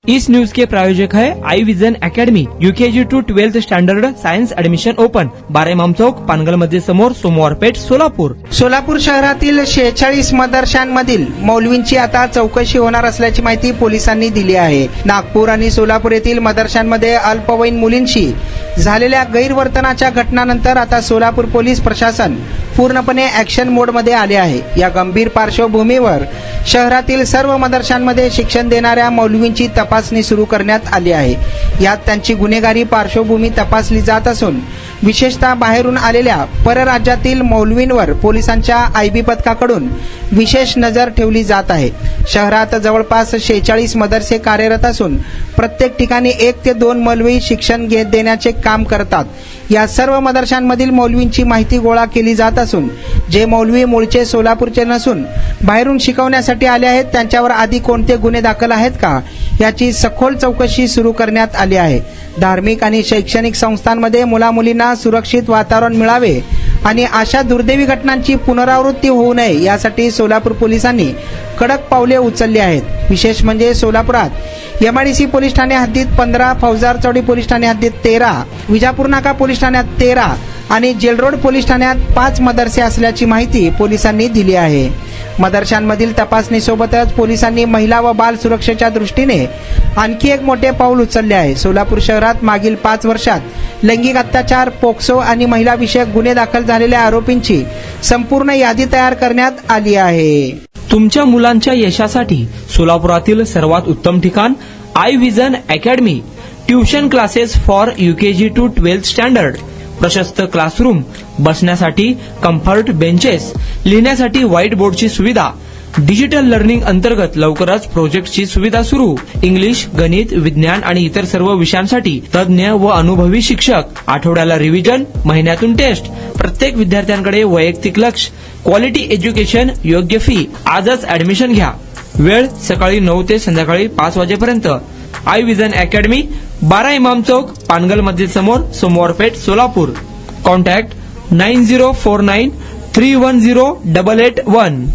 इस news के प्रायोजक है I Vision Academy UKG to 12th standard science admission open, बारेमाम चौक, पानगल मध्ये समोर, सोमवार पेठ, सोलापूर. सोलापूर शहरातील 46 मदरशांमधील मौलवींची आता चौकशी होणार असल्याची माहिती पोलिसांनी दिली आहे. नागपूर आणि सोलापूर येथील मदरशांमध्ये अल्पवयीन मुलींशी झालेल्या गैरवर्तनाच्या घटनांनंतर आता सोलापूर पोलीस प्रशासन पूर्णपणे ऍक्शन मोडमध्ये आले आहे. या गंभीर पार्श्वभूमीवर शहरातील सर्व मदरशांमध्ये शिक्षण देणाऱ्या मौलवींची तपासणी सुरू करण्यात आली आहे. यात त्यांची गुन्हेगारी पार्श्वभूमी तपासली जात असून विशेषतः बाहेरून आलेल्या परराज्यातील मौलवींवर पोलिसांच्या आयबी पथकाकडून विशेष नजर ठेवली जात आहे. शहरात जवळपास 46 मदरसे कार्यरत असून प्रत्येक ठिकाणी 1 ते 2 मौलवी शिक्षण देण्याचे काम करतात. या सर्व मदरशांमधील मौलवींची माहिती गोळा केली जात असून जे मौलवी मूळचे सोलापूरचे नसून बाहेरून शिकवण्यासाठी आले आहेत त्यांच्यावर आधी कोणते गुन्हे दाखल आहेत का याची सखोल चौकशी सुरू करण्यात आली आहे. धार्मिक आणि शैक्षणिक संस्थांमध्ये मुलामुलींना सुरक्षित वातावरण मिळावे आणि अशा दुर्दैवी घटनांची पुनरावृत्ती होऊ नये यासाठी सोलापूर पोलिसांनी कडक पावले उचलली आहेत. विशेष म्हणजे सोलापुरात एमआयडीसी पोलीस ठाणे हद्दीत 15, फौजदार चौडी पोलीस ठाणे हद्दीत 13, विजापूर नाका पोलीस ठाण्यात 13 आणि जेलरोड पोलीस ठाण्यात 5 मदरसे असल्याची माहिती पोलिसांनी दिली आहे. मदरशांमधील तपासणीसोबतच पोलिसांनी महिला व बाल सुरक्षेच्या दृष्टीने आणखी एक मोठे पाऊल उचलले आहे. सोलापूर शहरात मागील 5 वर्षात लैंगिक अत्याचार, पोक्सो आणि महिला विषयक गुन्हे दाखल झालेल्या आरोपींची संपूर्ण यादी तयार करण्यात आली आहे. तुमच्या मुलांच्या यशासाठी सोलापुरातील सर्वात उत्तम ठिकाण I Vision Academy. Tuition classes for UKG to 12th standard. प्रशस्त क्लासरूम, बसण्यासाठी कम्फर्ट बेंचेस, लिहिण्यासाठी व्हाईट बोर्डची सुविधा. डिजिटल लर्निंग अंतर्गत लवकरच प्रोजेक्टची सुविधा सुरू. इंग्लिश, गणित, विज्ञान आणि इतर सर्व विषयांसाठी तज्ञ व अनुभवी शिक्षक. आठवड्याला रिव्हिजन, महिन्यातून टेस्ट. प्रत्येक विद्यार्थ्यांकडे वैयक्तिक लक्ष. क्वालिटी एज्युकेशन, योग्य फी. आजच ऍडमिशन घ्या. वेळ सकाळी 9 ते संध्याकाळी 5 वाजेपर्यंत. आई विजन अकॅडमी, 12 इमाम चौक, पानगल मध्ये समोर, सोमवार पेठ, सोलापूर. कॉन्टॅक्ट 9049310881.